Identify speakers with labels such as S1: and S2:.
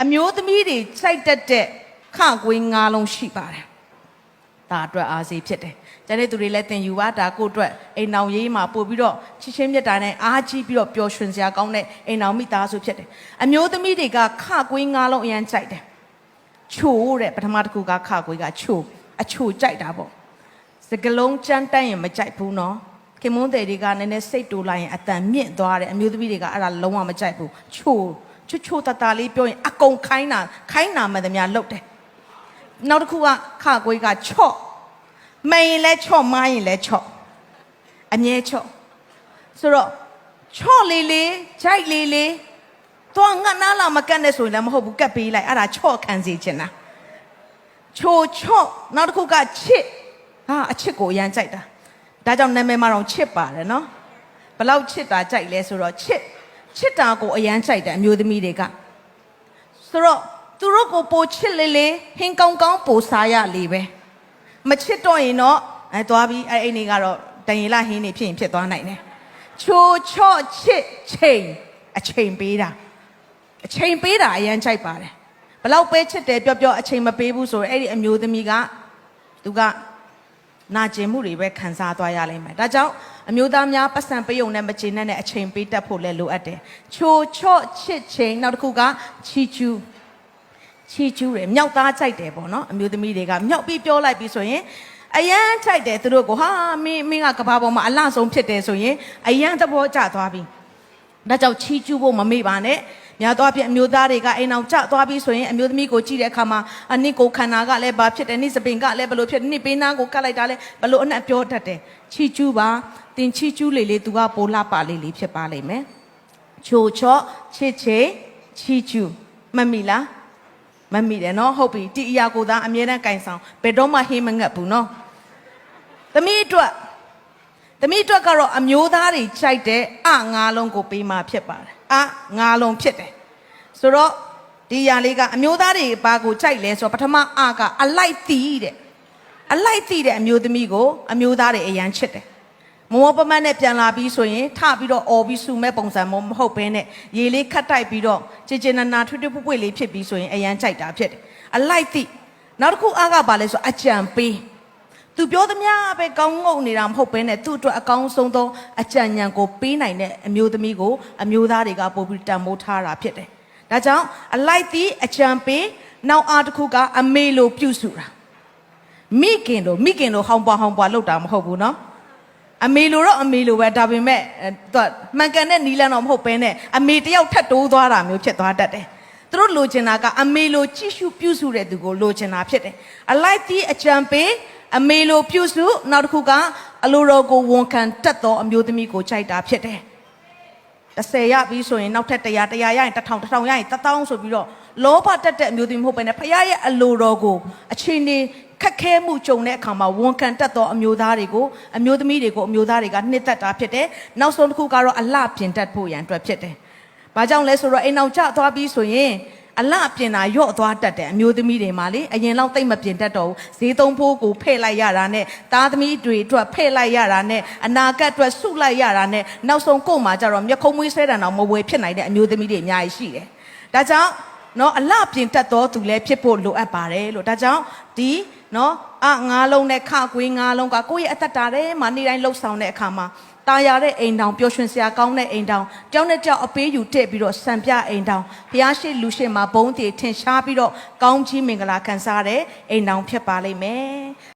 S1: အမျိုးသမီးတွေစိုက်တက်တဲ့ခကွေး၅လုံးရှိပါတယ်ဒါအတွက်အားစီဖြစ်တယ်ကျန်တဲ့သူတွေလည်းသင်ယူပါဒါကိုအတွက်အိမ်အောင်ရေးမှာပို့ပြီးတော့ချစ်ချင်းမြတ်တာနဲ့အားကြီးပြီးတော့ပျော်ရွှင်စရာကောင်းတဲ့အိမ်အောင်မိသားစုဖြစ်တယ်အမျိုးသမီးတွေကခကွေး၅လုံးအရန်ကြိုက်တယ်ချိုးတဲ့ပထမတစ်ခုကခကွေးကချိုးအချိုကြိုက်တာပေါ့စကလုံးကြမ်းတမ်းရင်မကြိုက်ဘူးနော်ခင်မွန်းတဲ့တွေကနည်းနည်းစိတ်တူလိုက်ရင်အတန်မြင့်သွားတယ်အမျိုးသမီးတွေကအဲ့ဒါလုံးဝမကြိုက်ဘူးချိုးတတလေးပြောရင်အကုန်ခိုင်းတာမှန်သမျှလုပ်တယ်နောက်တစ်ခုကခကွေးကချော့မရင်လဲချော့မရင်လဲချော့အမြဲချော့ဆိုတော့ချော့လေးဂျိုက်လေးတော့ငါနားလာမကတ်နဲ့ဆိုရင်လည်းမဟုတ်ဘူးကတ်ပေးလိုက်အဲ့ဒါချော့ခံစီချင်တာချိုချော့နောက်တစ်ခုကချစ်အချစ်ကိုအရန်ကြိုက်တာဒါကြောင့်နာမည်မှာတော့ချစ်ပါတယ်နော်ဘလောက်ချစ်တာကြိုက်လဲဆိုတော့ချစ်တာကိုအရန်ကြိုက်တယ်အမျိုးသမီးတွေကဆိုတော့သူတို့ကိုပိုချစ်လေးဟင်းကောင်းပိုစားရလေပဲမချစ်တော့ရင်တော့သွားပြီးအဲ့အိမ်တွေကတော့တန်ရီလာဟင်းတွေဖြစ်ရင်ဖြစ်သွားနိုင်တယ်ချိုချော့ချစ်ချိန်အချိန်ပေးတာအရန်ကြိုက်ပါတယ်ဘလောက်ပဲချစ်တယ်ပြောအချိန်မပေးဘူးဆိုတော့အဲ့ဒီအမျိုးသမီးကသူကနာကျင်မှုတွေပဲခံစားသွားရလိမ့်မယ်ဒါကြောင့်အမျိုးသားများပတ်စံပေးုံနဲ့မကျေနပ်တဲ့အချိန်ပေးတတ်ဖို့လည်းလိုအပ်တယ်ချိုချော့ချစ်ချိန်နောက်တစ်ခုကချီကျူးတယ်မြောက်သားကြိုက်တယ်ပေါ့နော်အမျိုးသမီးတွေကမြောက်ပြီးပြောလိုက်ပြီးဆိုရင်အယမ်းကြိုက်တယ်သူတို့ကိုမင်းကကဘာပေါ်မှာအလှဆုံးဖြစ်တယ်ဆိုရင်အယမ်းသဘောကျသွားပြီဒါကြောင့်ချီကျူးဖို့မမေ့ပါနဲ့များသောအားဖြင့်အမျိုးသားတွေကအိမ်အောင်ကျသွားပြီးဆိုရင်အမျိုးသမီးကိုကြည့်တဲ့အခါမှာနင့်ကိုခန္ဓာကလည်းဘာဖြစ်တယ်နင့်စပင်ကလည်းဘလို့ဖြစ်နင့်ပေးနာကိုကတ်လိုက်တာလည်းဘလို့အနက်ပြောတတ်တယ်ချီကျူးပါတင်ချီကျူးလေသူကပိုလှပလေးဖြစ်ပါလိမ့်မယ်ချိုချော့ချစ်ချေချီကျူးမမိလားမမိတယ်နော်ဟုတ်ပြီဒီအရာကိုသာအမြဲတမ်းကင်ဆောင်ဘယ်တော့မှဟင်းမငတ်ဘူးနော်သမီးအတွက်ကတော့အမျိုးသားတွေခြိုက်တဲ့အငါးလုံးကိုပေးမှဖြစ်ပါတယ်ငါးလုံးဖြစ်တယ်ဆိုတော့ဒီຢာလေးကအမျိုးသားတွေဘာကိုခြိုက်လဲဆိုတော့ပထမကအလိုက်တီးတဲ့အမျိုးသမီးကိုအမျိုးသားတွေအရန်ချစ်တယ်မောပမတ်နဲ့ပြန်လာပြီးဆိုရင်ထပြီးတော့အော်ပြီးဆူမဲ့ပုံစံမဟုတ်ဘဲနဲ့ရေလေးခတ်တိုက်ပြီးတော့ချင်နာထွေးပွေ့လေးဖြစ်ပြီးဆိုရင်အရန်ကြိုက်တာဖြစ်တယ်အလိုက်တီးနောက်တစ်ခုကဘာလဲဆိုအကြံပေးသူပြောသမျှပဲကောင်းငုံနေတာမဟုတ်ဘဲနဲ့သူ့အတွက်အကောင်းဆုံးသောအကြံဉာဏ်ကိုပေးနိုင်တဲ့အမျိုးသမီးကိုအမျိုးသားတွေကပို့ပြီးတန်ဖိုးထားတာဖြစ်တယ်ဒါကြောင့်အလိုက်တီးအကြံပေးနောက်အားတစ်ခုကအမေလိုပြုစုတာမိခင်လိုဟောင်းပွားလောက်တာမဟုတ်ဘူးနော်အမေလိုတော့အမေလိုပဲဒါပေမဲ့သူမှန်ကန်တဲ့နီးလန်းတော့မဟုတ်ဘဲနဲ့အမေတယောက်ထပ်တိုးသွားတာမျိုးဖြစ်သွားတတ်တယ်သူတို့လိုချင်တာကအမေလိုကြည့်ရှုပြုစုတဲ့သူကိုလိုချင်တာဖြစ်တယ်အလိုက်တီးအကြံပေးအမေလိုပြုစုနောက်တစ်ခုကအလိုတော်ကိုဝန်ခံတတ်သောအမျိုးသမီးကိုကြိုက်တာဖြစ်တယ်30ရပြီးဆိုရင်နောက်ထပ်100ရရင်1000ရရင်1000ဆိုပြီးတော့လောဘတက်တဲ့အမျိုးသမီးမဟုတ်ဘဲနဲ့ဖခင်ရဲ့အလိုတော်ကိုအချိန်နေခက်ခဲမှုကြုံတဲ့အခါမှာဝန်ခံတတ်သောအမျိုးသားတွေကိုအမျိုးသမီးတွေကိုအမျိုးသားတွေကနှစ်သက်တာဖြစ်တယ်နောက်ဆုံးတစ်ခုကတော့အလှပြင်တတ်ဖို့ရန်အတွက်ဖြစ်တယ်ဘာကြောင့်လဲဆိုတော့အိမ်အောင်ကျသွားပြီးဆိုရင်အလှပြင်တာရော့သွားတတ်တယ်အမျိုးသမီးတွေမှာလေအရင်လောက်သိမ့်မပြင်တတ်တော့ဘူးဈေးသုံးဖို့ကိုဖဲ့လိုက်ရတာနဲ့သားသမီးတွေအတွက်ဖဲ့လိုက်ရတာနဲ့အနာဂတ်အတွက်ဆုလိုက်ရတာနဲ့နောက်ဆုံးကို့မှာကျတော့မျက်ခုံးမွေးဆဲတံတော့မဝယ်ဖြစ်နိုင်တဲ့အမျိုးသမီးတွေအများကြီးရှိတယ်ဒါကြောင့်နော်အလှပြင်တတ်တော်သူလည်းဖြစ်ဖို့လိုအပ်ပါတယ်လို့ဒါကြောင့်ဒီနော်ငါးလုံးနဲ့ခကွေးငါးလုံးကကိုယ့်ရဲ့အသက်တာထဲမှာနေ့တိုင်းလှုပ်ဆောင်တဲ့အခါမှာတာယာတဲ့အိမ်တောင်ပျော်ရွှင်စရာကောင်းတဲ့အိမ်တောင်ကြောင်းနဲ့ကြောက်အပေးယူတက်ပြီးတော့စံပြအိမ်တောင်ဘုရားရှိလူရှိမှာဘုန်းတည်ထင်ရှားပြီးတော့ကောင်းချီးမင်္ဂလာခံစားတဲ့အိမ်တောင်ဖြစ်ပါလိမ့်မယ်